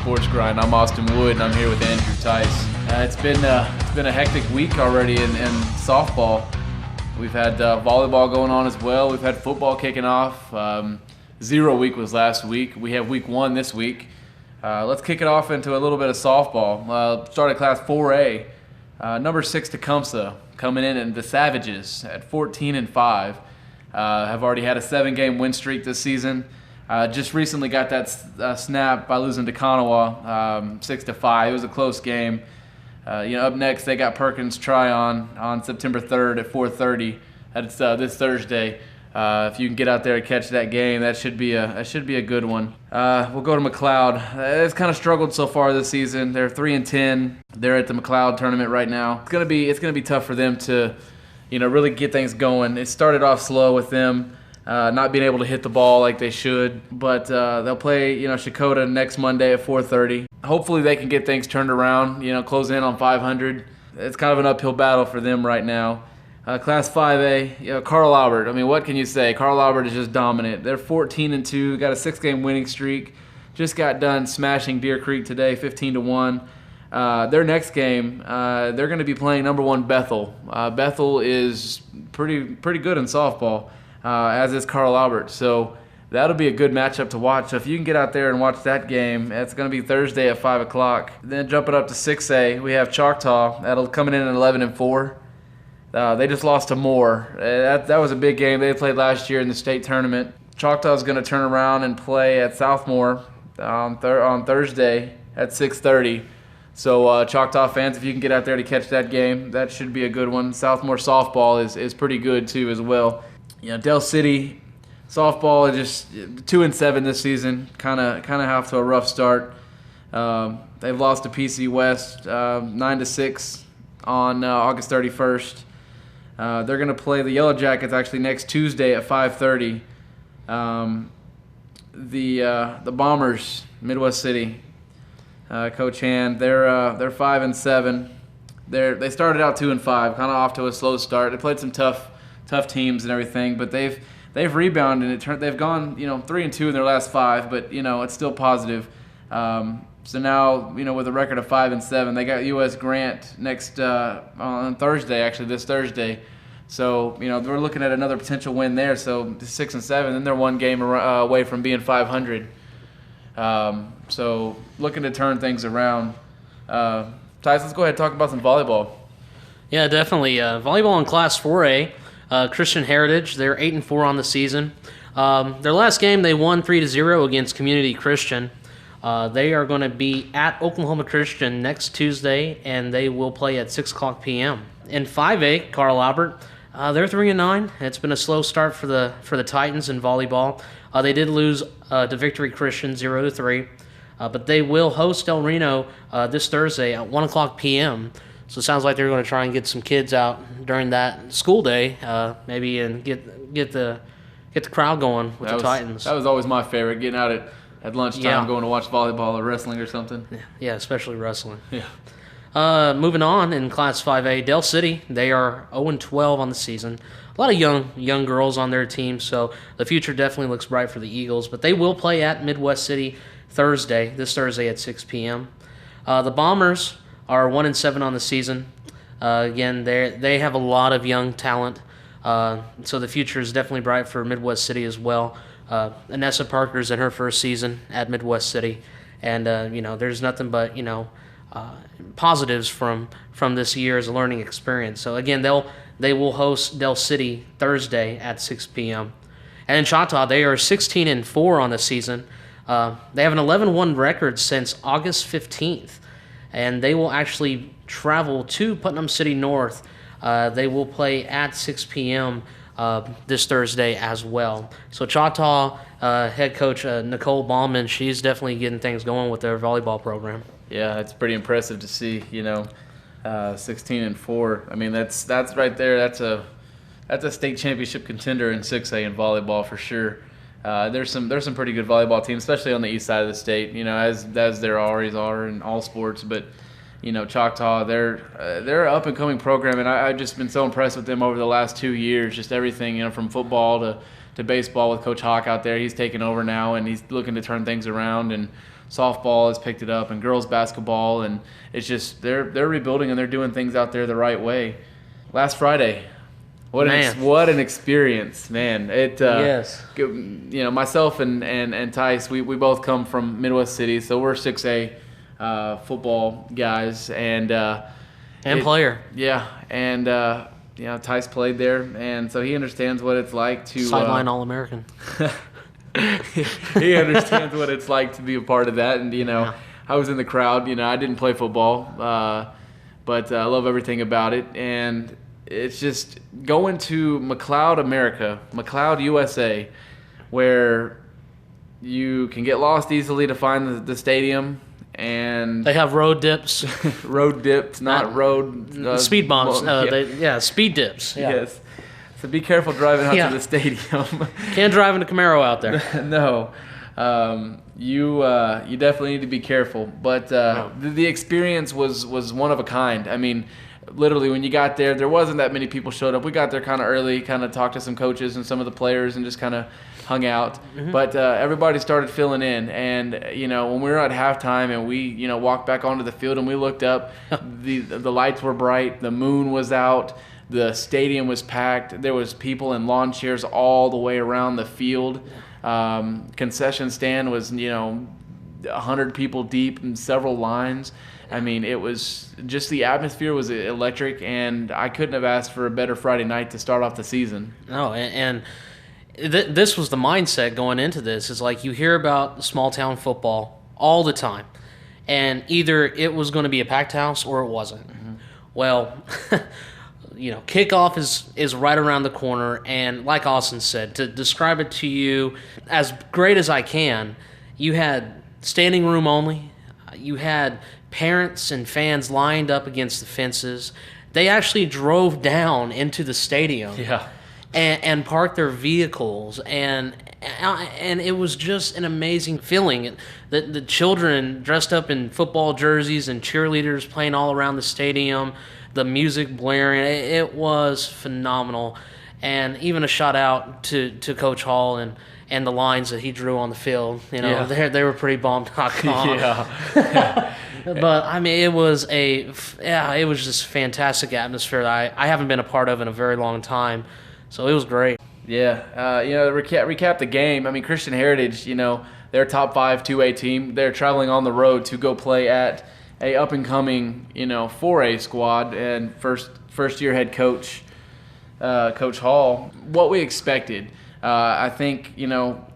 Sports Grind. I'm Austin Wood, and I'm here with Andrew Tice. It's been a hectic week already in softball. We've had volleyball going on as well. We've had football kicking off. 0 week was last week. We have week 1 this week. Let's kick it off into a little bit of softball. Start at Class 4A. Number 6 Tecumseh coming in the Savages at 14-5. Have already had a 7-game win streak this season. Just recently got that snap by losing to Kanawha 6-5. It was a close game. Up next they got Perkins Tryon on September 3rd at 4:30. That's this Thursday. If you can get out there and catch that game, that should be a good one. We'll go to McLeod. It's kind of struggled so far this season. They're 3-10. They're at the McLeod tournament right now. It's gonna be tough for them to, really get things going. It started off slow with them. Not being able to hit the ball like they should, but they'll play, Shakota next Monday at 4:30. Hopefully they can get things turned around, close in on 500. It's kind of an uphill battle for them right now. Class 5A, Carl Albert. I mean, what can you say? Carl Albert is just dominant. They're 14-2, got a 6-game winning streak. Just got done smashing Deer Creek today, 15-1. Their next game, they're going to be playing number 1 Bethel. Bethel is pretty good in softball. As is Carl Albert. So that'll be a good matchup to watch. So if you can get out there and watch that game, it's going to be Thursday at 5 o'clock. Then jumping up to 6A, we have Choctaw. That'll coming in at 11-4. They just lost to Moore. That was a big game. They played last year in the state tournament. Choctaw is going to turn around and play at Southmore on Thursday at 6:30. So Choctaw fans, if you can get out there to catch that game, that should be a good one. Southmore softball is pretty good too as well. Del City softball is just 2-7 this season. Kind of off to a rough start. They've lost to PC West 9-6 on August 31st. They're going to play the Yellow Jackets actually next Tuesday at 5:30. The Bombers, Midwest City, Coach Hand, they're 5-7. They started out 2-5, kind of off to a slow start. They played some tough teams and everything, but they've rebounded. They've gone 3-2 in their last 5, but it's still positive. So now with a record of 5-7, they got U.S. Grant next on Thursday, actually this Thursday. So we're looking at another potential win there. So 6-7, then they're 1 game away from being 500. So looking to turn things around. Tyson, let's go ahead and talk about some volleyball. Yeah, definitely. Volleyball in Class 4A. Christian Heritage, they're 8-4 on the season. Their last game, they won 3-0 against Community Christian. They are going to be at Oklahoma Christian next Tuesday, and they will play at 6 o'clock p.m. In 5A, Carl Albert, they're 3-9. It's been a slow start for the Titans in volleyball. They did lose to Victory Christian 0-3, but they will host El Reno this Thursday at 1 o'clock p.m. So it sounds like they're going to try and get some kids out during that school day, maybe, and get the crowd going with the Titans. That was always my favorite, getting out at lunchtime, going to watch volleyball or wrestling or something. Yeah, especially wrestling. Yeah. Moving on in Class 5A, Del City, they are 0-12 on the season. A lot of young girls on their team, so the future definitely looks bright for the Eagles. But they will play at Midwest City this Thursday at 6 p.m. The Bombers are 1-7 on the season. Again, they have a lot of young talent, so the future is definitely bright for Midwest City as well. Anessa Parker's in her first season at Midwest City, and there's nothing but positives from this year as a learning experience. So again, they will host Del City Thursday at 6 p.m. And in Choctaw, they are 16-4 on the season. They have an 11-1 record since August 15th. And they will actually travel to Putnam City North. They will play at 6 p.m. This Thursday as well. So Choctaw head coach Nicole Ballman, she's definitely getting things going with their volleyball program. Yeah, it's pretty impressive to see. 16-4. I mean, that's right there. That's a state championship contender in 6A in volleyball for sure. There's some pretty good volleyball teams, especially on the east side of the state. As there always are in all sports. But Choctaw, they're an up and coming program, and I've just been so impressed with them over the last 2 years. Just everything, from football to baseball with Coach Hawk out there. He's taken over now, and he's looking to turn things around. And softball has picked it up, and girls basketball, and it's just they're rebuilding and they're doing things out there the right way. Last Friday, what an experience, man! Yes. Myself and Tice, we both come from Midwest cities, so we're 6A football guys, and player. Yeah, and Tice played there, and so he understands what it's like to sideline All-American. He understands what it's like to be a part of that, and I was in the crowd. I didn't play football, but I love everything about it, and it's just going to McLeod, USA, where you can get lost easily to find the stadium. And they have road dips. Road dips, not road... speed bumps. Speed dips. Yeah. Yes. So be careful driving out to the stadium. Can't drive in a Camaro out there. No. You definitely need to be careful. But the experience was one of a kind. I mean, literally, when you got there wasn't that many people showed up. We got there kind of early, kind of talked to some coaches and some of the players and just kind of hung out. Mm-hmm. But everybody started filling in. And, when we were at halftime and we, walked back onto the field and we looked up, the lights were bright, the moon was out, the stadium was packed. There was people in lawn chairs all the way around the field. Concession stand was, 100 people deep in several lines. I mean, it was just the atmosphere was electric, and I couldn't have asked for a better Friday night to start off the season. No, and this was the mindset going into this. It's like you hear about small town football all the time, and either it was going to be a packed house or it wasn't. Mm-hmm. Well, kickoff is right around the corner, and like Austin said, to describe it to you as great as I can, you had standing room only. You had parents and fans lined up against the fences. They actually drove down into the stadium and parked their vehicles, and it was just an amazing feeling. The children dressed up in football jerseys and cheerleaders playing all around the stadium, the music blaring. It was phenomenal. And even a shout out to Coach Hall and the lines that he drew on the field. They were pretty bomb.com. But I mean, it was just fantastic atmosphere that I haven't been a part of in a very long time. So it was great. Yeah, recap the game. I mean, Christian Heritage, they're top 5 2A team. They're traveling on the road to go play at a up and coming 4A squad, and first year head coach Coach Hall. What we expected. I think,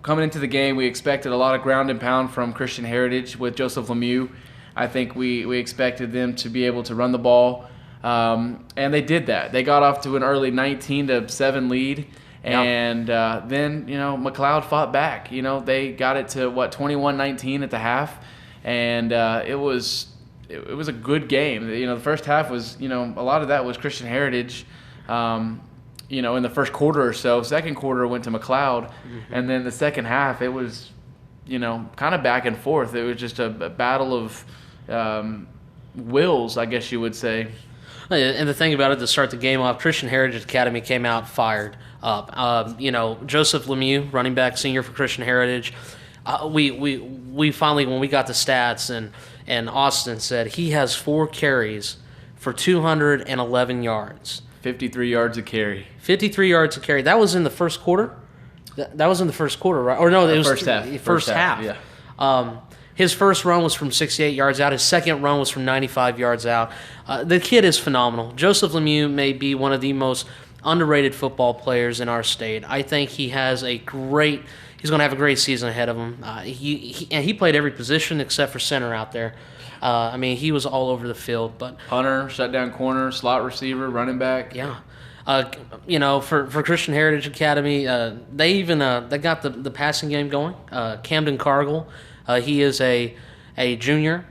coming into the game, we expected a lot of ground and pound from Christian Heritage with Joseph Lemieux. I think we expected them to be able to run the ball, and they did that. They got off to an early 19-7 lead, and then, McLeod fought back. They got it to, 21-19 at the half, and it was a good game. The first half was, a lot of that was Christian Heritage, in the first quarter or so. Second quarter went to McLeod, mm-hmm. and then the second half, it was, kind of back and forth. It was just a battle of wills, I guess you would say. And the thing about it, to start the game off, Christian Heritage Academy came out fired up. Joseph Lemieux, running back senior for Christian Heritage, we finally, when we got the stats, and Austin said he has 4 carries for 211 yards. 53 yards a carry. 53 yards a carry. That was in the first quarter? That was in the first quarter, right? Or no, it was first half. First half. Yeah. His first run was from 68 yards out. His second run was from 95 yards out. The kid is phenomenal. Joseph Lemieux may be one of the most underrated football players in our state. I think he has he's going to have a great season ahead of him. He played every position except for center out there. He was all over the field. But punter, shutdown corner, slot receiver, running back. Yeah. For Christian Heritage Academy, they got the passing game going. Camden Cargill, he is a junior,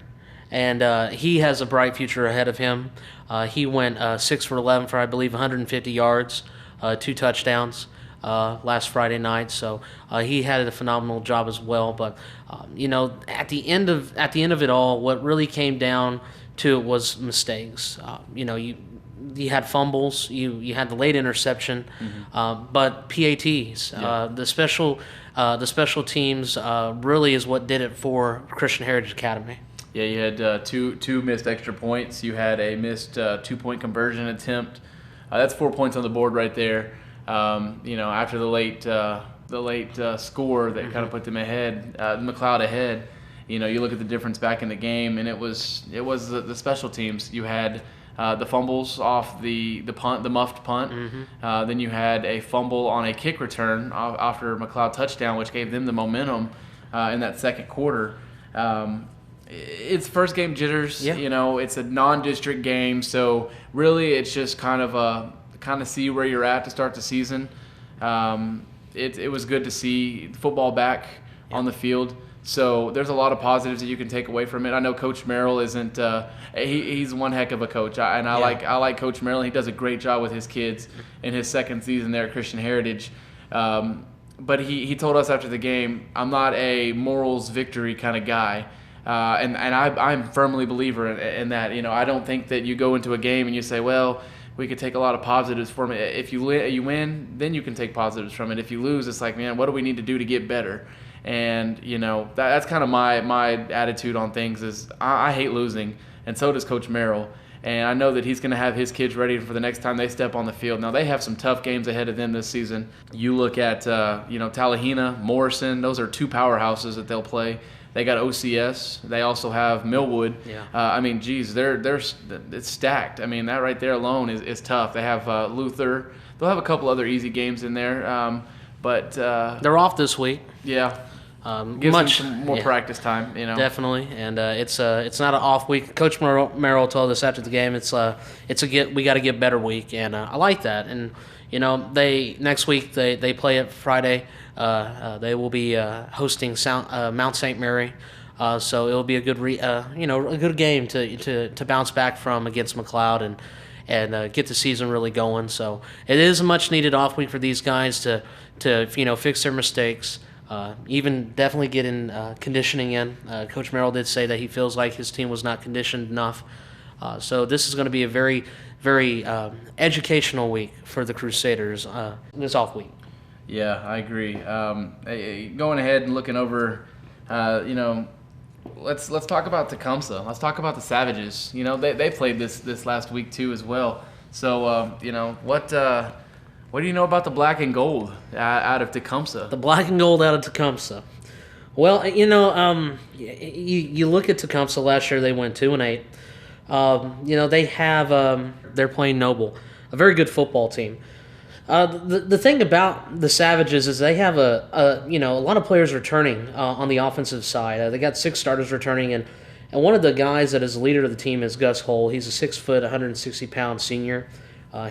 and he has a bright future ahead of him. He went 6 for 11 for, I believe, 150 yards, 2 touchdowns last Friday night. So he had a phenomenal job as well. But at the end of it all, what really came down to it was mistakes. you had fumbles, you had the late interception, but PATs, the special teams really is what did it for Christian Heritage Academy. Yeah, you had two missed extra points. You had a missed 2-point conversion attempt. That's 4 points on the board right there. After the late score that kind of put them ahead, McLeod ahead. You look at the difference back in the game, and it was the special teams. You had the fumbles off the punt, the muffed punt. Then you had a fumble on a kick return after McLeod touchdown, which gave them the momentum in that second quarter. It's first game jitters. Yeah. It's a non-district game, so really it's just kind of see where you're at to start the season. It was good to see football back on the field. So there's a lot of positives that you can take away from it. I know Coach Merrill isn't he's one heck of a coach, I like Coach Merrill. He does a great job with his kids in his second season there at Christian Heritage. But he told us after the game, I'm not a morals victory kind of guy. And I'm firmly a believer in that. I don't think that you go into a game and you say, well, we could take a lot of positives from it. If you win, then you can take positives from it. If you lose, it's like, man, what do we need to do to get better? And that's kind of my attitude on things is I hate losing, and so does Coach Merrill. And I know that he's going to have his kids ready for the next time they step on the field. Now, they have some tough games ahead of them this season. You look at Tallahena, Morrison; those are two powerhouses that they'll play. They got OCS. They also have Millwood. Yeah. It's stacked. I mean, that right there alone is tough. They have Luther. They'll have a couple other easy games in there. But they're off this week. Yeah. Gives them some more practice time, Definitely, and it's not an off week. Coach Merrill told us after the game we got to get better week, and I like that. And next week they play it Friday. They will be hosting Mount St. Mary, so it'll be a good a good game to bounce back from against McLeod and get the season really going. So it is a much needed off week for these guys to fix their mistakes. Even definitely get in conditioning in. Coach Merrill did say that he feels like his team was not conditioned enough. So this is going to be a very, very educational week for the Crusaders this off week. Yeah, I agree. Going ahead and looking over, let's talk about Tecumseh. Let's talk about the Savages. They played this last week too as well. So what do you know about the black and gold out of Tecumseh? The black and gold out of Tecumseh. Well, you look at Tecumseh last year. They went 2-8. They have they're playing Noble, a very good football team. The thing about the Savages is they have a lot of players returning on the offensive side. They got 6 starters returning, and one of the guys that is the leader of the team is Gus Hull. He's a 6 foot, 160-pound senior.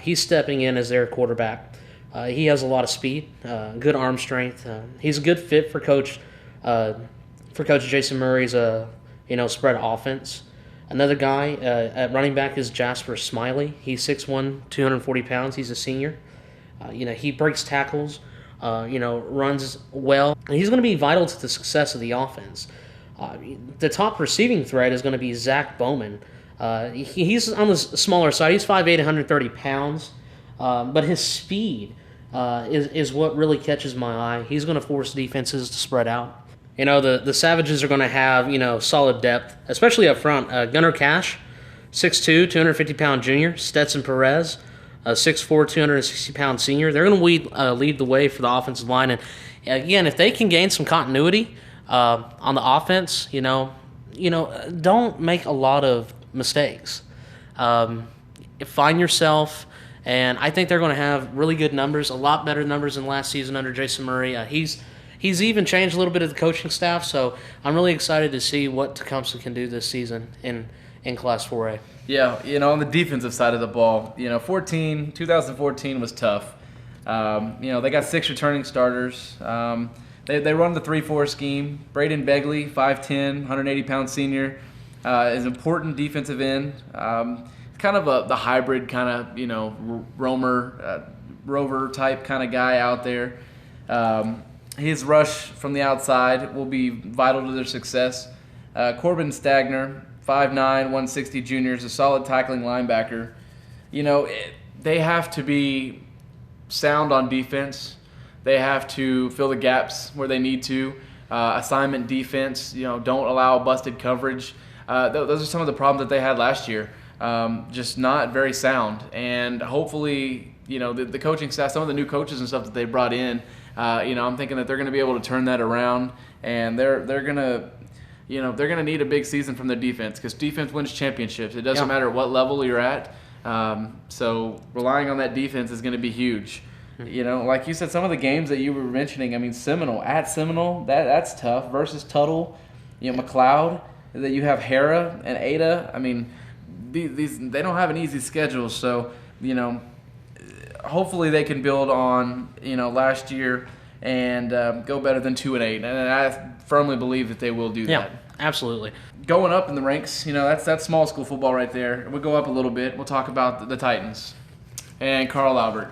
He's stepping in as their quarterback. He has a lot of speed, good arm strength. He's a good fit for Coach Jason Murray's spread offense. Another guy at running back is Jasper Smiley. He's 6'1", 240 pounds. He's a senior. He breaks tackles, runs well. And he's going to be vital to the success of the offense. The top receiving threat is going to be Zach Bowman. He's on the smaller side. He's 5'8", 130 pounds. But his speed is what really catches my eye. He's going to force defenses to spread out. The Savages are going to have, solid depth, especially up front. Gunnar Cash, 6'2", 250-pound junior. Stetson Perez, 6'4", 260-pound senior. They're going to lead the way for the offensive line. And, again, if they can gain some continuity on the offense, don't make a lot of mistakes. Find yourself, and I think they're going to have really good numbers, a lot better numbers than last season under Jason Murray. He's even changed a little bit of the coaching staff, so I'm really excited to see what Tecumseh can do this season in Class 4A. Yeah, on the defensive side of the ball, 2014 was tough. They got 6 returning starters. They run the 3-4 scheme. Braden Begley, 5'10", 180-pound senior, is an important defensive end. Kind of the hybrid kind of, rover type kind of guy out there. His rush from the outside will be vital to their success. Corbin Stagner, 5'9", 160 junior, is a solid tackling linebacker. they have to be sound on defense. They have to fill the gaps where they need to. Assignment defense, don't allow busted coverage. Those are some of the problems that they had last year. Just not very sound. And hopefully, the coaching staff, some of the new coaches and stuff that they brought in, I'm thinking that they're going to be able to turn that around, and they're going to, they're going to need a big season from their defense, because defense wins championships. It doesn't matter what level you're at. So relying on that defense is going to be huge. Like you said, some of the games that you were mentioning, I mean, Seminole, that's tough, versus Tuttle, McLeod, that you have Hera and Ada. I mean, these they don't have an easy schedule, so, hopefully they can build on, last year and go better than 2-8. And I firmly believe that they will do that. Yeah, absolutely. Going up in the ranks, that's small school football right there. We'll go up a little bit. We'll talk about the Titans and Carl Albert.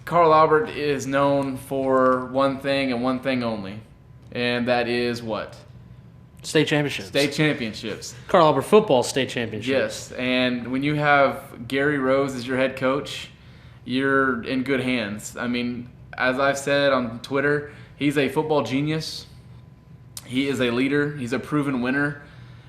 Carl Albert is known for one thing and one thing only, and that is what? State championships. State championships. Carl Albert football state championships. Yes, and when you have Gary Rose as your head coach, you're in good hands. I mean, as I've said on Twitter, he's a football genius. He is a leader. He's a proven winner.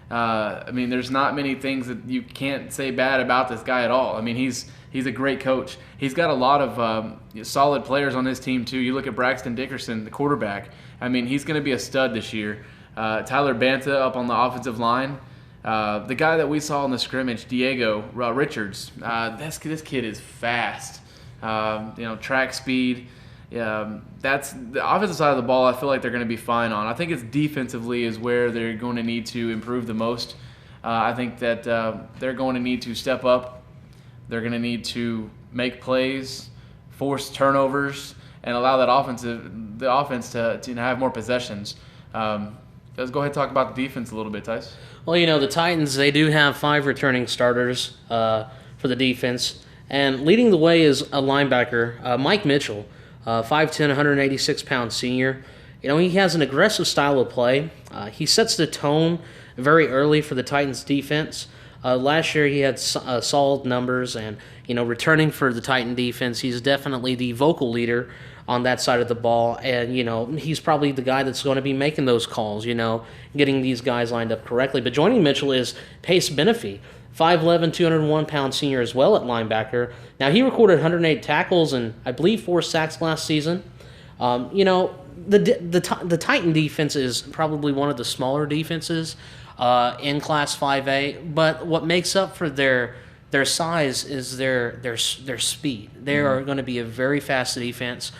There's not many things that you can't say bad about this guy at all. I mean, he's a great coach. He's got a lot of solid players on his team, too. You look at Braxton Dickerson, the quarterback. I mean, he's going to be a stud this year. Tyler Banta up on the offensive line. The guy that we saw in the scrimmage, Diego Richards, this kid is fast. Track speed. That's the offensive side of the ball. I feel like they're going to be fine on. I think it's defensively is where they're going to need to improve the most. I think that they're going to need to step up. They're going to need to make plays, force turnovers, and allow the offense to have more possessions. Let's go ahead and talk about the defense a little bit, Tice. Well, the Titans, they do have 5 returning starters for the defense. And leading the way is a linebacker, Mike Mitchell, 5'10", 186-pound senior. He has an aggressive style of play. He sets the tone very early for the Titans defense. Last year he had solid numbers, and, returning for the Titan defense, he's definitely the vocal leader on that side of the ball, and, he's probably the guy that's going to be making those calls, getting these guys lined up correctly. But joining Mitchell is Pace Benefi, 5'11", 201-pound senior as well at linebacker. Now, he recorded 108 tackles and, I believe, 4 sacks last season. The Titan defense is probably one of the smaller defenses in Class 5A, but what makes up for their size is their speed. They are going to be a very fast defense.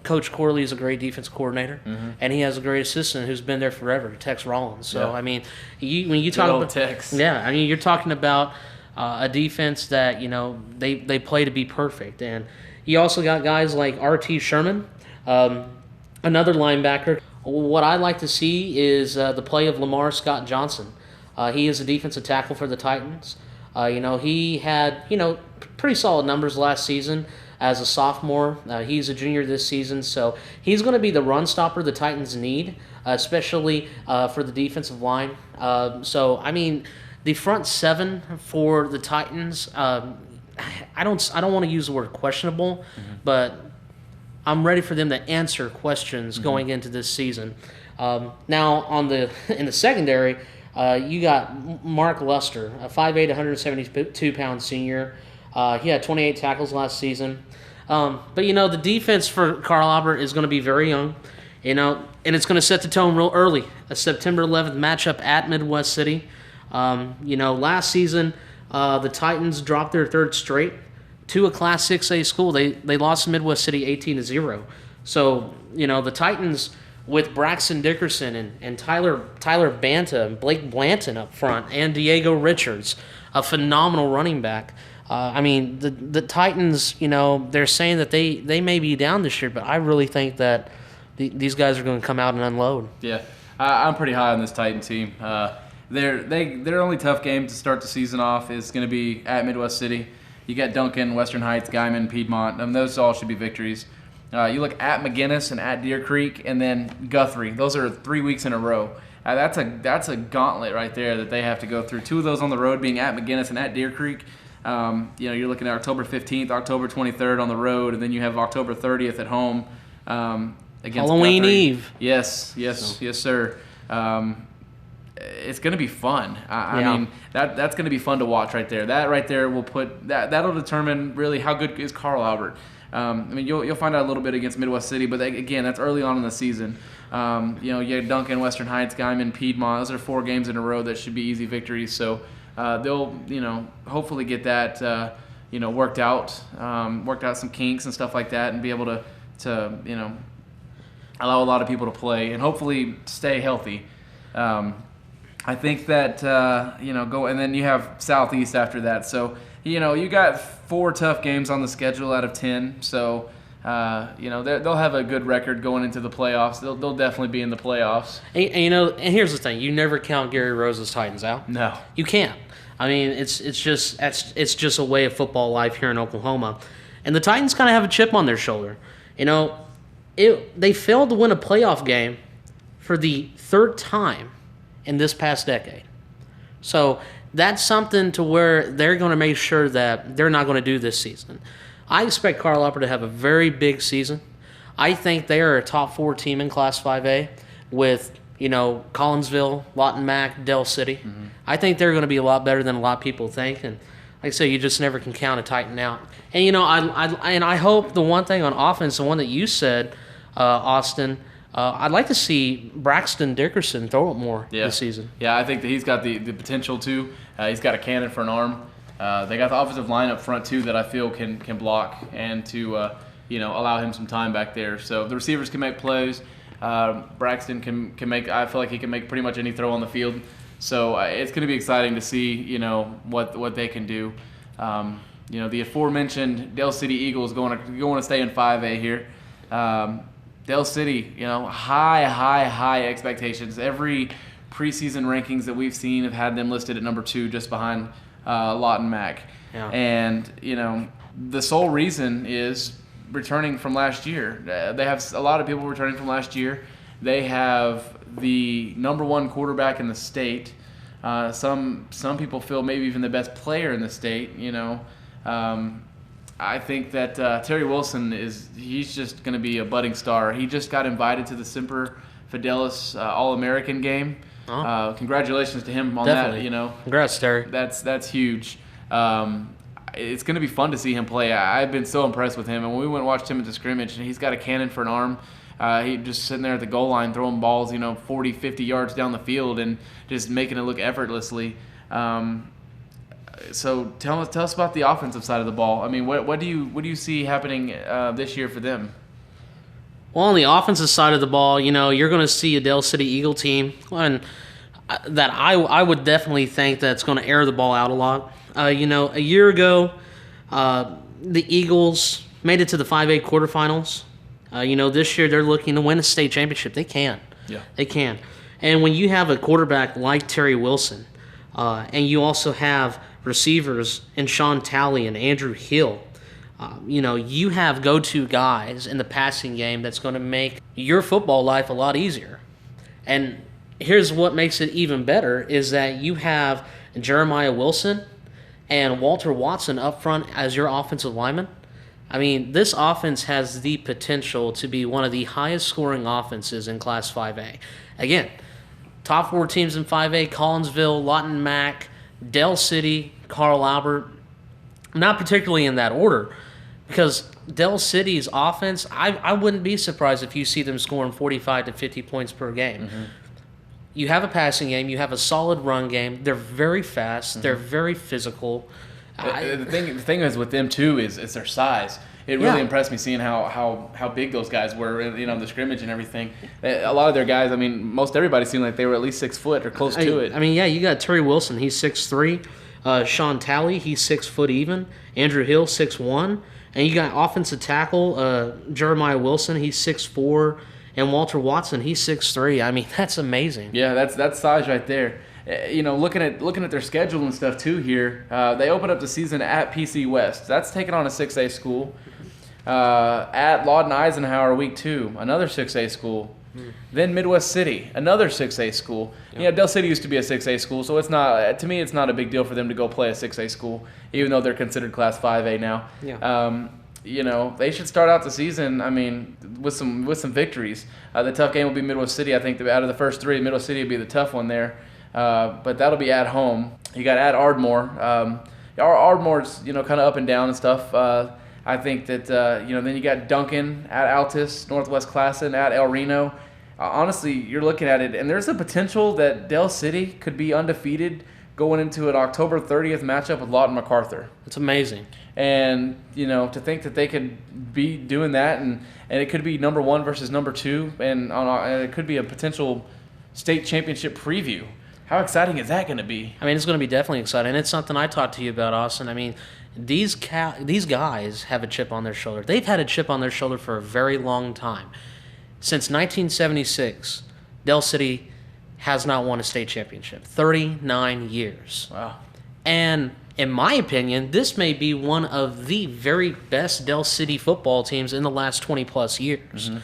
Coach Corley is a great defense coordinator, and he has a great assistant who's been there forever, Tex Rollins. So, when you talk about Tex. you're talking about a defense that, they play to be perfect. And you also got guys like R.T. Sherman, another linebacker. What I like to see is the play of Lamar Scott Johnson. He is a defensive tackle for the Titans. He had, pretty solid numbers last season as a sophomore. He's a junior this season, so he's going to be the run stopper the Titans need, especially for the defensive line. The front 7 for the Titans, I don't want to use the word questionable, but I'm ready for them to answer questions going into this season. Now, in the secondary, you got Mark Luster, a 5'8", 172-pound senior. He had 28 tackles last season. But the defense for Carl Albert is going to be very young, and it's going to set the tone real early. A September 11th matchup at Midwest City. Last season, the Titans dropped their 3rd straight to a Class 6A school. They lost to Midwest City 18-0. So, the Titans, with Braxton Dickerson and Tyler Banta and Blake Blanton up front, and Diego Richards, a phenomenal running back. The Titans, they're saying that they may be down this year, but I really think that these guys are going to come out and unload. Yeah, I'm pretty high on this Titan team. Their only tough game to start the season off is going to be at Midwest City. You got Duncan, Western Heights, Guyman, Piedmont. Those all should be victories. You look at McGinnis and at Deer Creek, and then Guthrie. Those are 3 weeks in a row. That's a gauntlet right there that they have to go through. 2 of those on the road, being at McGinnis and at Deer Creek. You're looking at October 15th, October 23rd on the road, and then you have October 30th at home against Halloween Guthrie. Eve. Yes, sir. It's going to be fun. I mean, that's going to be fun to watch right there. That right there will that'll determine really how good is Carl Albert. You'll find out a little bit against Midwest City, but again, that's early on in the season. You have Duncan, Western Heights, Guyman, Piedmont. Those are 4 games in a row that should be easy victories. So they'll, hopefully get that, worked out some kinks and stuff like that, and be able to allow a lot of people to play and hopefully stay healthy. I think that go, and then you have Southeast after that. So you got 4 tough games on the schedule out of 10. So they'll have a good record going into the playoffs. They'll definitely be in the playoffs. And here's the thing: you never count Gary Rose's Titans out. No, you can't. I mean, it's just a way of football life here in Oklahoma, and the Titans kind of have a chip on their shoulder. They failed to win a playoff game for the 3rd time in this past decade. So that's something to where they're going to make sure that they're not going to do this season. I expect Carl Albert to have a very big season. I think they are a top 4 team in Class 5A with, Collinsville, Lawton Mac, Dell City. Mm-hmm. I think they're going to be a lot better than a lot of people think. And like I say, you just never can count a Titan out. And, I hope the one thing on offense, the one that you said, Austin, I'd like to see Braxton Dickerson throw it more this season. Yeah, I think that he's got the potential to. He's got a cannon for an arm. They got the offensive line up front too that I feel can block and to allow him some time back there. So the receivers can make plays. Braxton can make. I feel like he can make pretty much any throw on the field. So it's going to be exciting to see what they can do. The aforementioned Dell City Eagles going to stay in 5A here. Dell City, high expectations. Every preseason rankings that we've seen have had them listed at number 2, just behind Lawton Mac. Yeah. And, the sole reason is returning from last year. They have a lot of people returning from last year. They have the number 1 quarterback in the state. Some people feel maybe even the best player in the state, I think that Terry Wilson he's just going to be a budding star. He just got invited to the Semper Fidelis All-American game. Oh. Congratulations to him on Definitely. that. Congrats, Terry. That's huge. It's going to be fun to see him play. I've been so impressed with him. And when we went and watched him at the scrimmage, and he's got a cannon for an arm. He just sitting there at the goal line throwing balls, 40, 50 yards down the field and just making it look effortlessly. So tell us about the offensive side of the ball. I mean, what do you see happening this year for them? Well, on the offensive side of the ball, you're going to see a Dell City Eagle team, and that I would definitely think that's going to air the ball out a lot. A year ago, the Eagles made it to the 5A quarterfinals. This year they're looking to win a state championship. They can. Yeah. They can. And when you have a quarterback like Terry Wilson, and you also have receivers in Sean Talley and Andrew Hill, you have go-to guys in the passing game that's going to make your football life a lot easier. And here's what makes it even better is that you have Jeremiah Wilson and Walter Watson up front as your offensive lineman. I mean, this offense has the potential to be one of the highest scoring offenses in Class 5A. Again, top 4 teams in 5A, Collinsville, Lawton Mac, Dell City, Carl Albert. Not particularly in that order, because Dell City's offense, I wouldn't be surprised if you see them scoring 45 to 50 points per game. Mm-hmm. You have a passing game. You have a solid run game. They're very fast. Mm-hmm. They're very physical. The thing is with them too is their size. It really impressed me seeing how big those guys were, the scrimmage and everything. A lot of their guys, most everybody seemed like they were at least 6 foot or close to it. You got Terry Wilson, he's 6'3". Sean Talley, he's 6 foot even. Andrew Hill, 6'1". And you got offensive tackle Jeremiah Wilson, he's 6'4". And Walter Watson, he's 6'3". That's amazing. Yeah, that's size right there. Looking at their schedule and stuff too here, they open up the season at PC West. That's taking on a 6A school. At Lawton Eisenhower week 2, another 6A school. Then Midwest City, another 6A school. Yeah, Del City used to be a 6A school, so it's not, to me, it's not a big deal for them to go play a 6A school, even though they're considered Class 5A now. Yeah. They should start out the season, with some victories. The tough game will be Midwest City. I think out of the first three, Midwest City will be the tough one there. But that'll be at home. You got at Ardmore. Ardmore's, kind of up and down and stuff. I think that, then you got Duncan at Altus, Northwest Classen at El Reno. Honestly, you're looking at it, and there's a potential that Del City could be undefeated going into an October 30th matchup with Lawton MacArthur. It's amazing. And, to think that they could be doing that, and it could be number 1 versus number 2, and it could be a potential state championship preview. How exciting is that going to be? It's going to be definitely exciting. It's something I talked to you about, Austin. These guys have a chip on their shoulder. They've had a chip on their shoulder for a very long time. Since 1976, Del City has not won a state championship. 39 years. Wow. And in my opinion, this may be one of the very best Del City football teams in the last 20-plus years. Mm-hmm.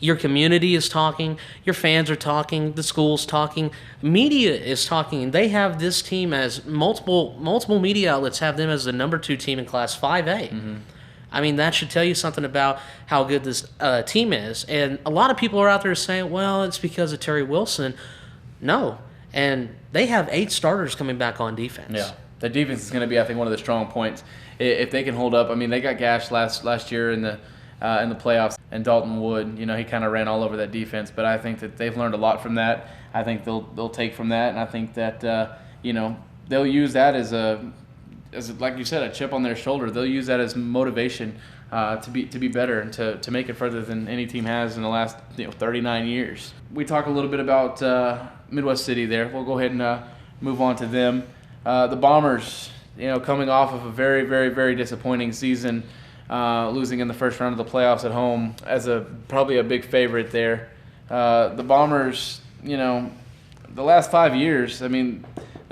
Your community is talking. Your fans are talking. The school's talking. Media is talking. They have this team as multiple media outlets have them as the number 2 team in Class 5A. Mm-hmm. That should tell you something about how good this team is. And a lot of people are out there saying, well, it's because of Terry Wilson. No. And they have 8 starters coming back on defense. Yeah. The defense is going to be, I think, one of the strong points. If they can hold up, they got gashed last year in the playoffs, and Dalton Wood, he kind of ran all over that defense. But I think that they've learned a lot from that. I think they'll take from that, and I think that they'll use that as like you said, a chip on their shoulder. They'll use that as motivation to be better and to make it further than any team has in the last 39 years. We talk a little bit about Midwest City there. We'll go ahead and move on to them. The Bombers, coming off of a very, very, very disappointing season. Losing in the first round of the playoffs at home as probably a big favorite there. The Bombers, the last 5 years, they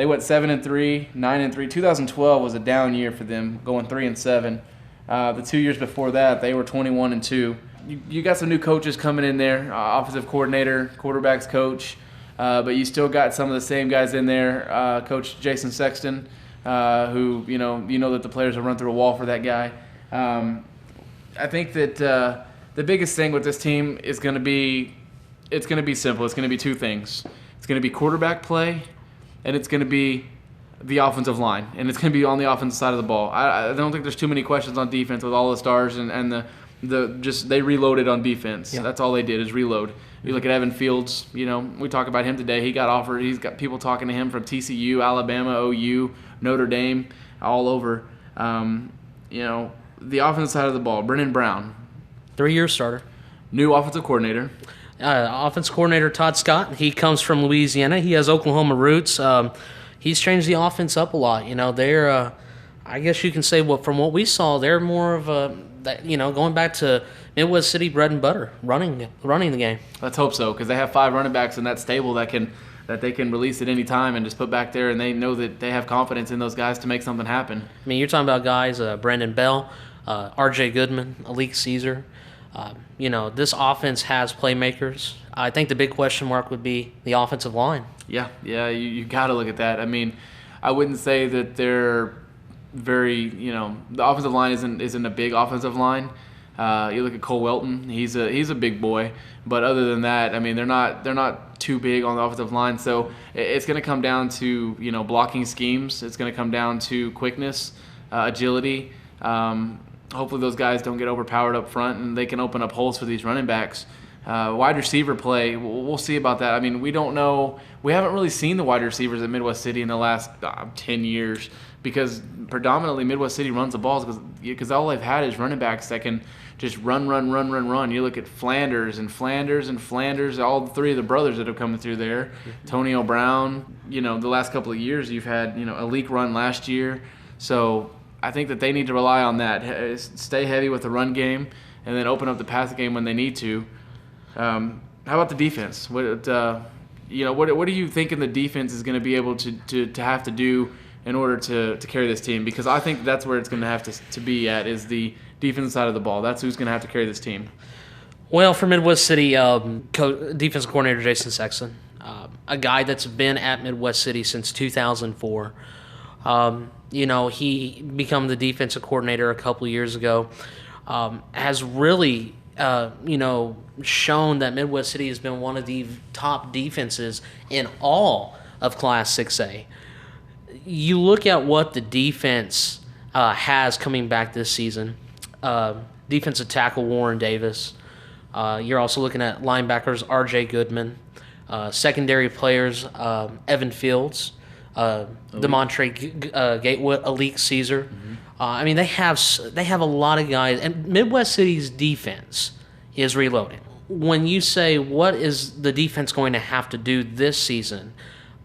went 7-3, 9-3. 2012 was a down year for them, going 3-7. The 2 years before that, they were 21-2. You got some new coaches coming in there, offensive coordinator, quarterbacks coach, but you still got some of the same guys in there. Coach Jason Sexton, who you know that the players will run through a wall for that guy. I think that the biggest thing with this team is going to be simple. It's going to be 2 things. It's going to be quarterback play, and it's going to be the offensive line, and it's going to be on the offensive side of the ball. I don't think there's too many questions on defense with all the stars and they reloaded on defense. Yeah. That's all they did is reload. You look at Evan Fields. We talk about him today. He got offered. He's got people talking to him from TCU, Alabama, OU, Notre Dame, all over. The offensive side of the ball, Brennan Brown. 3-year starter. New offensive coordinator. Offensive coordinator Todd Scott. He comes from Louisiana. He has Oklahoma roots. He's changed the offense up a lot. They're, I guess you can say, from what we saw, they're more of going back to Midwest City bread and butter, running the game. Let's hope so, because they have 5 running backs in that stable that they can release at any time and just put back there, and they know that they have confidence in those guys to make something happen. You're talking about guys, Brandon Bell, R.J. Goodman, Alik Caesar. This offense has playmakers. I think the big question mark would be the offensive line. Yeah, you got to look at that. I wouldn't say that they're very, the offensive line isn't a big offensive line. You look at Cole Welton; he's a big boy, but other than that, they're not too big on the offensive line. So it's going to come down to blocking schemes. It's going to come down to quickness, agility. Hopefully those guys don't get overpowered up front and they can open up holes for these running backs. Wide receiver play, we'll see about that. We don't know. We haven't really seen the wide receivers at Midwest City in the last 10 years because predominantly Midwest City runs the balls because all they've had is running backs that can just run. You look at Flanders, all 3 of the brothers that have come through there. Tonio Brown, the last couple of years you've had, a leak run last year. So I think that they need to rely on that. Stay heavy with the run game and then open up the pass game when they need to. How about the defense? What do you think the defense is going to be able to have to do in order to carry this team? Because I think that's where it's going to have to be at is the defensive side of the ball. That's who's going to have to carry this team. Well, for Midwest City, defense coordinator Jason Sexton, a guy that's been at Midwest City since 2004. He became the defensive coordinator a couple of years ago. Has really, shown that Midwest City has been one of the top defenses in all of Class 6A. You look at what the defense has coming back this season. Defensive tackle Warren Davis. You're also looking at linebackers R.J. Goodman. Secondary players Evan Fields, Demontre Gatewood, Alik Caesar. Mm-hmm. They have a lot of guys, and Midwest City's defense is reloading. When you say what is the defense going to have to do this season,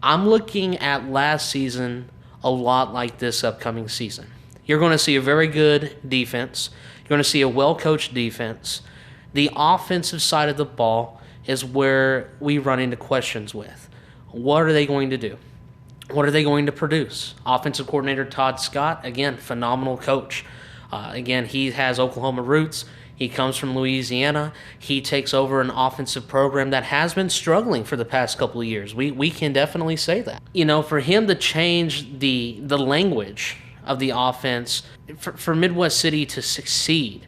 I'm looking at last season a lot like this upcoming season. You're going to see a very good defense. You're going to see a well-coached defense. The offensive side of the ball is where we run into questions with. What are they going to do? What are they going to produce? Offensive coordinator Todd Scott, again, phenomenal coach. Again, he has Oklahoma roots. He comes from Louisiana. He takes over an offensive program that has been struggling for the past couple of years. We can definitely say that. For him to change the language of the offense, for Midwest City to succeed,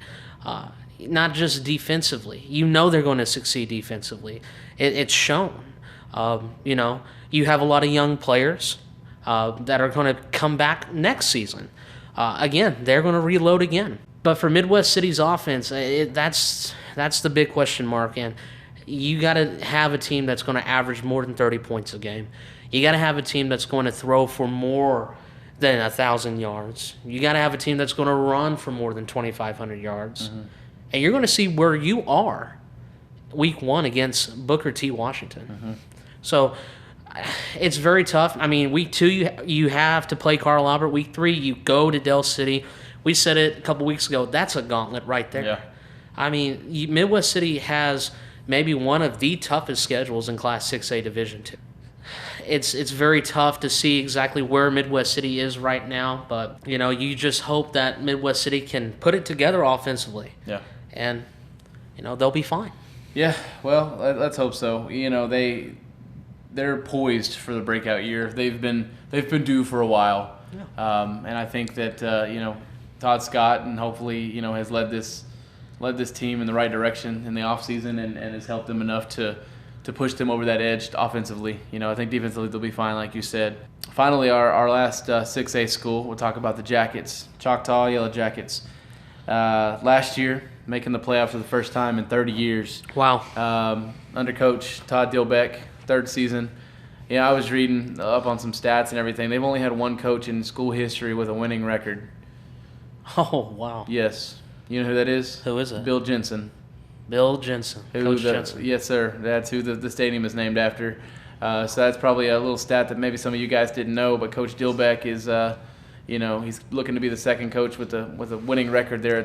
not just defensively. They're going to succeed defensively. It's shown. You have a lot of young players that are going to come back next season. Again, they're going to reload again. But for Midwest City's offense, that's the big question mark. And you got to have a team that's going to average more than 30 points a game. You got to have a team that's going to throw for more than 1,000 yards. You got to have a team that's going to run for more than 2,500 yards. Mm-hmm. And you're going to see where you are week 1 against Booker T. Washington. Mm-hmm. So it's very tough. Week 2, you have to play Carl Albert. Week 3, you go to Del City. We said it a couple weeks ago. That's a gauntlet right there. Yeah. Midwest City has maybe one of the toughest schedules in Class 6A Division II. It's very tough to see exactly where Midwest City is right now, but you just hope that Midwest City can put it together offensively. Yeah. And they'll be fine. Yeah, well, let's hope so. They're poised for the breakout year. They've been due for a while. Yeah. And I think that Todd Scott and hopefully has led this team in the right direction in the offseason and has helped them enough to push them over that edge offensively. I think defensively they'll be fine, like you said. Finally, our last 6A school, we'll talk about the Jackets, Choctaw Yellow Jackets. Last year, making the playoffs for the first time in 30 years. Wow. Under Coach Todd Dilbeck, 3rd season. I was reading up on some stats and everything. They've only had one coach in school history with a winning record. Oh, wow. Yes. You know who that is? Who is it? Bill Jensen. Bill Jensen. Coach Jensen. Yes, sir. That's who the stadium is named after. So that's probably a little stat that maybe some of you guys didn't know, but Coach Dilbeck is, he's looking to be the second coach with a winning record there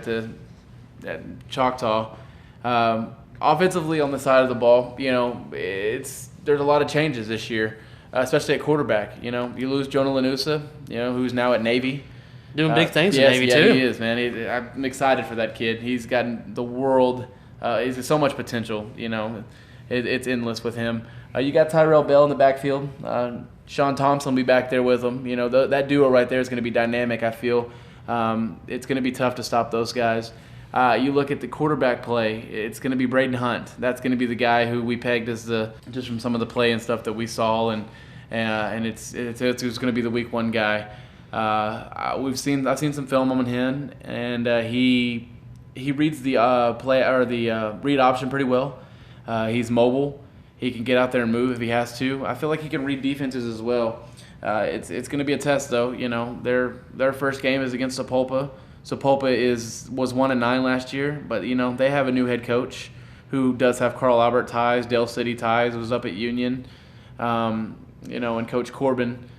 at Choctaw. Offensively on the side of the ball, there's a lot of changes this year, especially at quarterback. You lose Jonah Lanusa, who's now at Navy. Doing big things in Navy, too. Yeah, he is, man. I'm excited for that kid. He's got the world. He's so much potential, It's endless with him. You got Tyrell Bell in the backfield. Sean Thompson will be back there with him. That duo right there is going to be dynamic, I feel. It's going to be tough to stop those guys. You look at the quarterback play, it's going to be Braden Hunt. That's going to be the guy who we pegged as just from some of the play and stuff that we saw, and it's who's going to be the week 1 guy. I've seen some film on him, and he reads the play or the read option pretty well. He's mobile. He can get out there and move if he has to. I feel like he can read defenses as well. It's going to be a test though. Their first game is against Sapulpa. Sapulpa was 1-9 last year, but they have a new head coach who does have Carl Albert ties, Del City ties. Was up at Union, and Coach Corbin.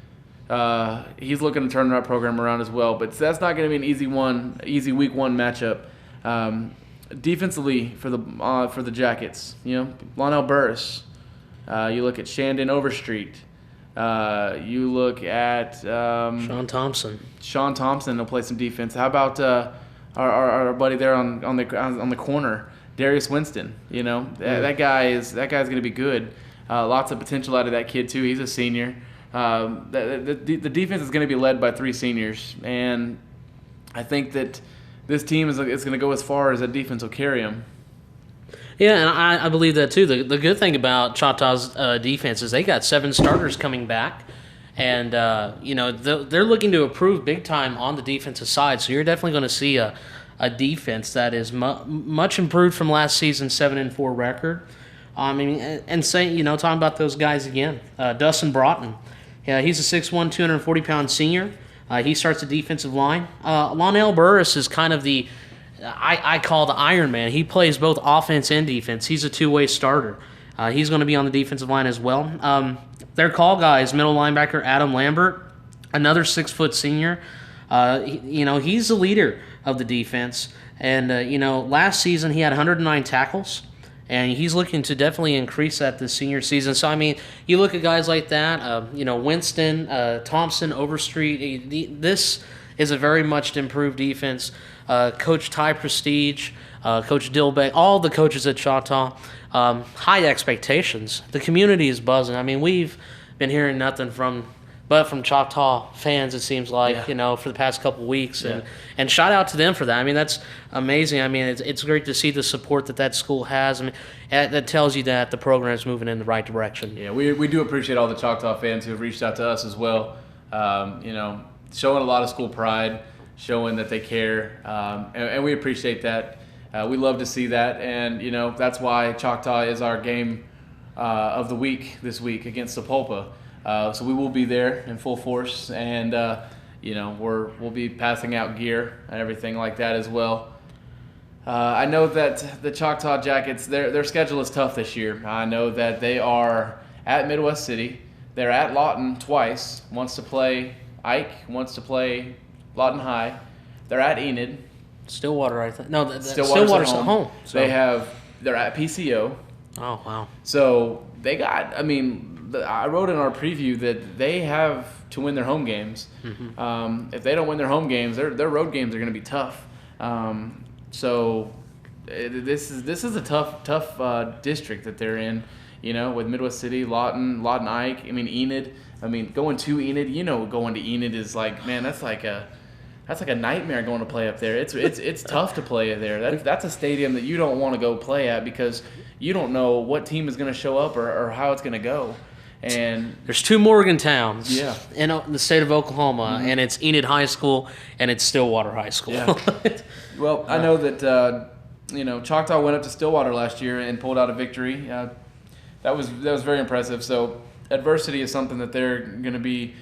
He's looking to turn that program around as well, but that's not going to be an easy week 1 matchup. Defensively for the Jackets, Lonell Burris. You look at Shandon Overstreet. You look at Sean Thompson. Sean Thompson will play some defense. How about our buddy there on the corner, Darius Winston. That guy's going to be good. Lots of potential out of that kid too. He's a senior. The defense is going to be led by 3 seniors, and I think that this team is going to go as far as that defense will carry them. Yeah, and I believe that too. The good thing about Choctaw's defense is they got 7 starters coming back, and they're looking to improve big time on the defensive side. So you're definitely going to see a defense that is much improved from last season's 7-4 record. Talking about those guys again, Dustin Broughton. Yeah, he's a 6'1", 240-pound senior. He starts the defensive line. Lonell Burris is kind of the I call the Iron Man. He plays both offense and defense. He's a two-way starter. He's going to be on the defensive line as well. Their call guy is middle linebacker Adam Lambert, another 6-foot senior. He's the leader of the defense. And, last season he had 109 tackles. And he's looking to definitely increase that this senior season. So, you look at guys like that, Winston, Thompson, Overstreet. This is a very much improved defense. Coach Ty Prestige, Coach Dillbeck, all the coaches at Choctaw, high expectations. The community is buzzing. We've been hearing nothing from Choctaw fans, it seems like, for the past couple weeks. And shout out to them for that. That's amazing. It's great to see the support that school has. That tells you that the program is moving in the right direction. Yeah, we do appreciate all the Choctaw fans who have reached out to us as well. Showing a lot of school pride, showing that they care, and we appreciate that. We love to see that, and that's why Choctaw is our game of the week this week against Sapulpa. So we will be there in full force, and we'll be passing out gear and everything like that as well. I know that the Choctaw Jackets, their schedule is tough this year. I know that they are at Midwest City. They're at Lawton twice. Once to play Ike, wants to play Lawton High. They're at Enid. Stillwater, I think. No, Stillwater's at home. So. They're at PCO. Oh, wow. So they got, I wrote in our preview that they have to win their home games. Mm-hmm. If they don't win their home games, their road games are going to be tough. This is a tough district that they're in. With Midwest City, Lawton Ike. Enid. Going to Enid. Going to Enid is like, man, that's like a nightmare going to play up there. It's tough to play there. That's a stadium that you don't want to go play at because you don't know what team is going to show up or how it's going to go. And there's 2 Morgantowns in the state of Oklahoma, mm-hmm. and it's Enid High School and it's Stillwater High School. Yeah. Well, I know that Choctaw went up to Stillwater last year and pulled out a victory. That was very impressive. So adversity is something that they're going to be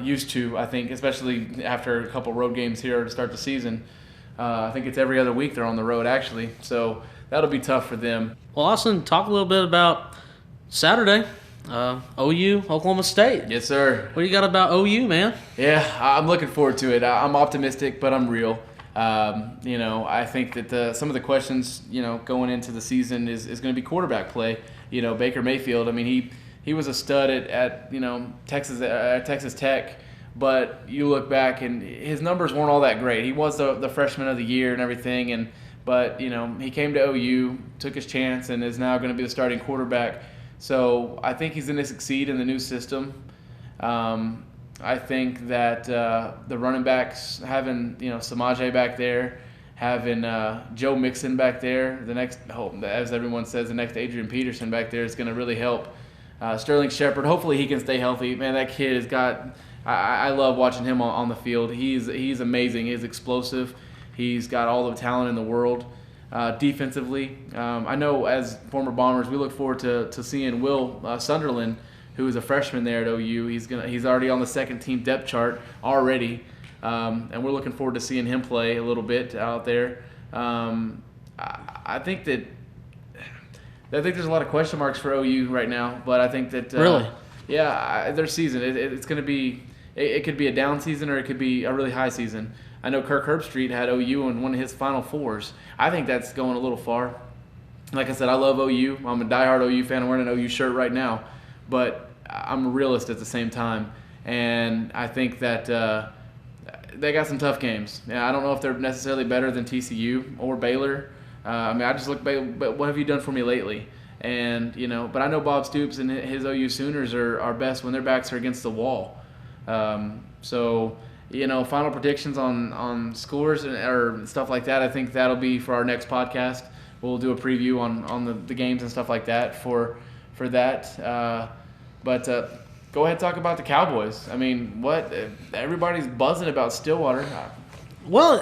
used to, I think, especially after a couple road games here to start the season. I think it's every other week they're on the road, actually. So that'll be tough for them. Well, Austin, talk a little bit about Saturday. OU, Oklahoma State. Yes, sir. What do you got about OU, man? Yeah, I'm looking forward to it. I'm optimistic, but I'm real. I think that some of the questions, going into the season is going to be quarterback play. Baker Mayfield. He was a stud at Texas Tech, but you look back and his numbers weren't all that great. He was the freshman of the year and everything, but he came to OU, took his chance, and is now going to be the starting quarterback. So I think he's going to succeed in the new system. I think that the running backs, having Samaje back there, having Joe Mixon back there, as everyone says, the next Adrian Peterson back there is going to really help. Sterling Shepard, hopefully he can stay healthy. Man, that kid has got. I love watching him on the field. He's amazing. He's explosive. He's got all the talent in the world. Defensively, I know as former Bombers, we look forward to seeing Will Sunderland, who is a freshman there at OU. He's already on the second team depth chart already, and we're looking forward to seeing him play a little bit out there. I think there's a lot of question marks for OU right now, but I think that really, their season it's going to be. It could be a down season or it could be a really high season. I know Kirk Herbstreit had OU in one of his Final Fours. I think that's going a little far. Like I said, I love OU. I'm a diehard OU fan. I'm wearing an OU shirt right now. But I'm a realist at the same time. And I think that they got some tough games. Yeah, I don't know if they're necessarily better than TCU or Baylor. I mean, I just look back, but what have you done for me lately? And, but I know Bob Stoops and his OU Sooners are best when their backs are against the wall. So, final predictions on scores or stuff like that, I think that'll be for our next podcast. We'll do a preview on the games and stuff like that for that. But go ahead and talk about the Cowboys. I mean, everybody's buzzing about Stillwater. Well,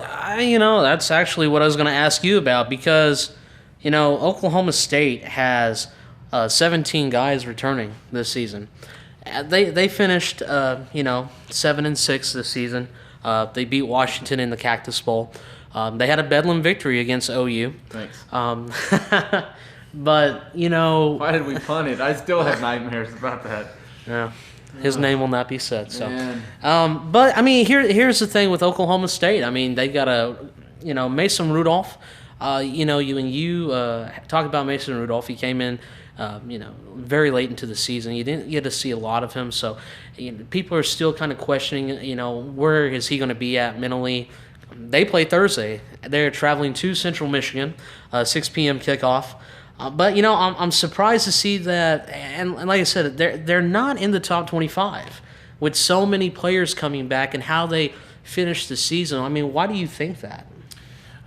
that's actually what I was going to ask you about because, Oklahoma State has 17 guys returning this season. They finished, 7-6 this season. They beat Washington in the Cactus Bowl. They had a bedlam victory against OU. Thanks. But, Why did we punt it? I still have nightmares about that. Yeah. His name will not be said. So, but I mean, here's the thing with Oklahoma State. I mean, they got Mason Rudolph. You talk about Mason Rudolph. He came in, very late into the season. You didn't get to see a lot of him, so people are still kind of questioning, where is he going to be at mentally. They play Thursday. They're traveling to Central Michigan, 6 p.m. kickoff. But I'm surprised to see that, and like I said, they're not in the top 25 with so many players coming back and how they finished the season. I mean, why do you think that?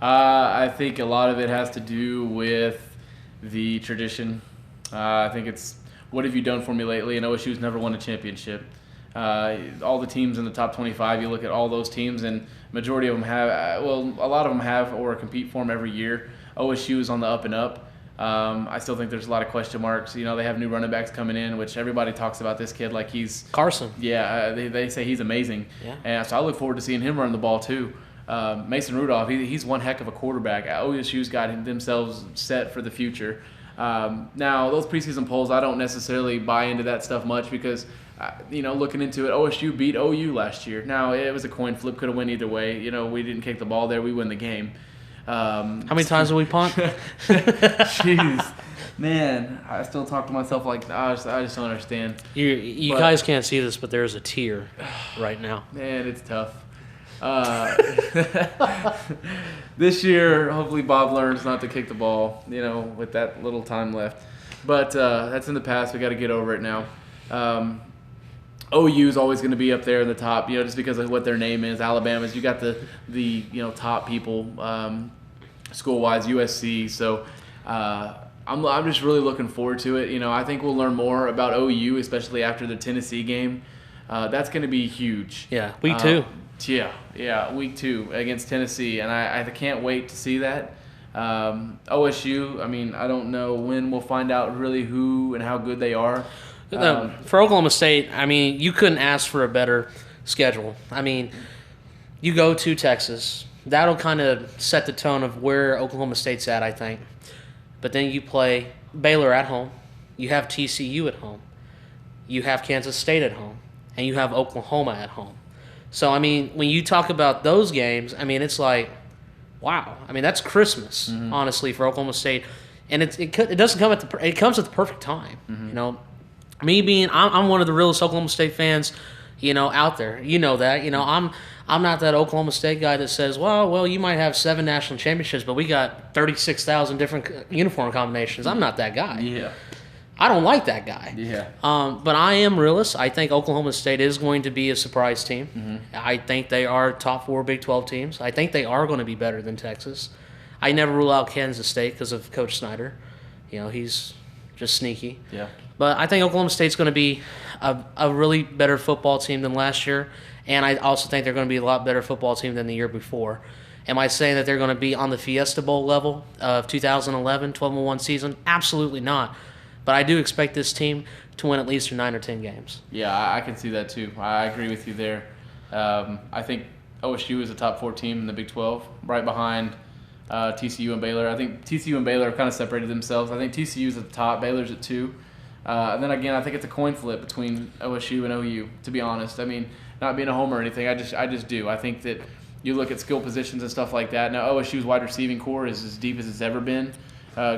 I think a lot of it has to do with the tradition. I think it's what have you done for me lately? And OSU's never won a championship. All the teams in the top 25, you look at all those teams, and majority of them have. A lot of them have or compete for them every year. OSU is on the up and up. I still think there's a lot of question marks. They have new running backs coming in, which everybody talks about this kid like he's Carson. Yeah, they say he's amazing. Yeah. And so I look forward to seeing him run the ball too. Mason Rudolph, he's one heck of a quarterback. OSU's got themselves set for the future. Now, those preseason polls, I don't necessarily buy into that stuff much because, looking into it, OSU beat OU last year. Now, it was a coin flip, could have went either way. We didn't kick the ball there, we win the game. How many times did we punt? Jeez, man, I still talk to myself like I just don't understand. You guys can't see this, but there's a tear right now. Man, it's tough. This year, hopefully Bob learns not to kick the ball, with that little time left. But that's in the past. We got to get over it now. OU is always going to be up there in the top, just because of what their name is. Alabama's, you got the top people, school-wise, USC. So I'm just really looking forward to it. I think we'll learn more about OU, especially after the Tennessee game. That's going to be huge. Yeah, week 2. Yeah, week 2 against Tennessee, and I can't wait to see that. OSU, I mean, I don't know when we'll find out really who and how good they are. For Oklahoma State, I mean, you couldn't ask for a better schedule. I mean, you go to Texas. That'll kind of set the tone of where Oklahoma State's at, I think. But then you play Baylor at home. You have TCU at home. You have Kansas State at home. And you have Oklahoma at home. So, I mean, when you talk about those games, I mean, it's like, wow. I mean, that's Christmas, honestly, for Oklahoma State. And it doesn't come it comes at the perfect time, Me being, I'm one of the realest Oklahoma State fans, out there. You know that. I'm not that Oklahoma State guy that says, well, you might have 7 national championships, but we got 36,000 different uniform combinations. I'm not that guy. Yeah. I don't like that guy. Yeah. But I am realist. I think Oklahoma State is going to be a surprise team. I think they are top 4 Big 12 teams. I think they are going to be better than Texas. I never rule out Kansas State because of Coach Snyder. He's just sneaky. Yeah. But I think Oklahoma State's going to be a really better football team than last year. And I also think they're going to be a lot better football team than the year before. Am I saying that they're going to be on the Fiesta Bowl level of 2011, 12-1 season? Absolutely not. But I do expect this team to win at least 9 or 10 games. Yeah, I can see that too. I agree with you there. I think OSU is a top 4 team in the Big 12, right behind TCU and Baylor. I think TCU and Baylor have kind of separated themselves. I think TCU's at the top, Baylor's at 2. And then again, I think it's a coin flip between OSU and OU, to be honest. I mean, not being a homer or anything, I just do. I think that you look at skill positions and stuff like that. Now, OSU's wide receiving core is as deep as it's ever been.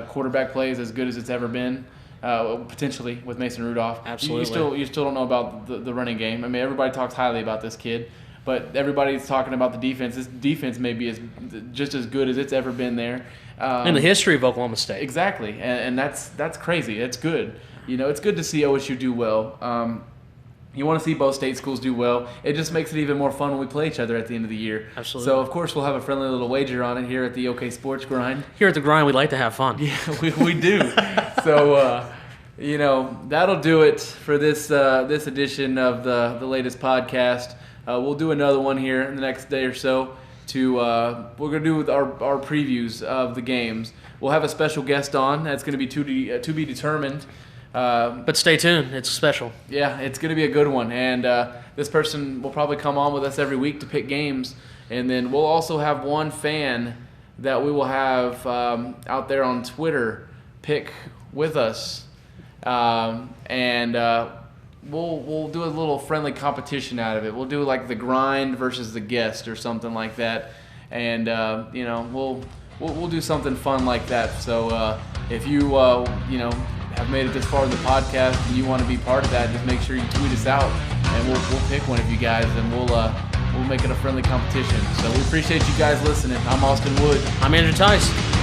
Quarterback play is as good as it's ever been. Potentially with Mason Rudolph. Absolutely. You still don't know about the running game. I mean, everybody talks highly about this kid. but everybody's talking about the defense. This defense may be just as good as it's ever been there. In the history of Oklahoma State. Exactly, and that's crazy. It's good. It's good to see OSU do well. You want to see both state schools do well. It just makes it even more fun when we play each other at the end of the year. Absolutely. So, of course, we'll have a friendly little wager on it here at the OK Sports Grind. Here at the Grind, we like to have fun. Yeah, we do. So, that'll do it for this edition of the latest podcast. We'll do another one here in the next day or so. We're going to do with our previews of the games. We'll have a special guest on. That's going to be to be determined. But stay tuned. It's special. Yeah, it's going to be a good one. And this person will probably come on with us every week to pick games. And then we'll also have one fan that we will have out there on Twitter pick with us. We'll do a little friendly competition out of it. We'll do like the grind versus the guest or something like that. And, we'll do something fun like that. So if you, have made it this far in the podcast and you want to be part of that, just make sure you tweet us out and we'll pick one of you guys and we'll make it a friendly competition. So we appreciate you guys listening. I'm Austin Wood. I'm Andrew Tice.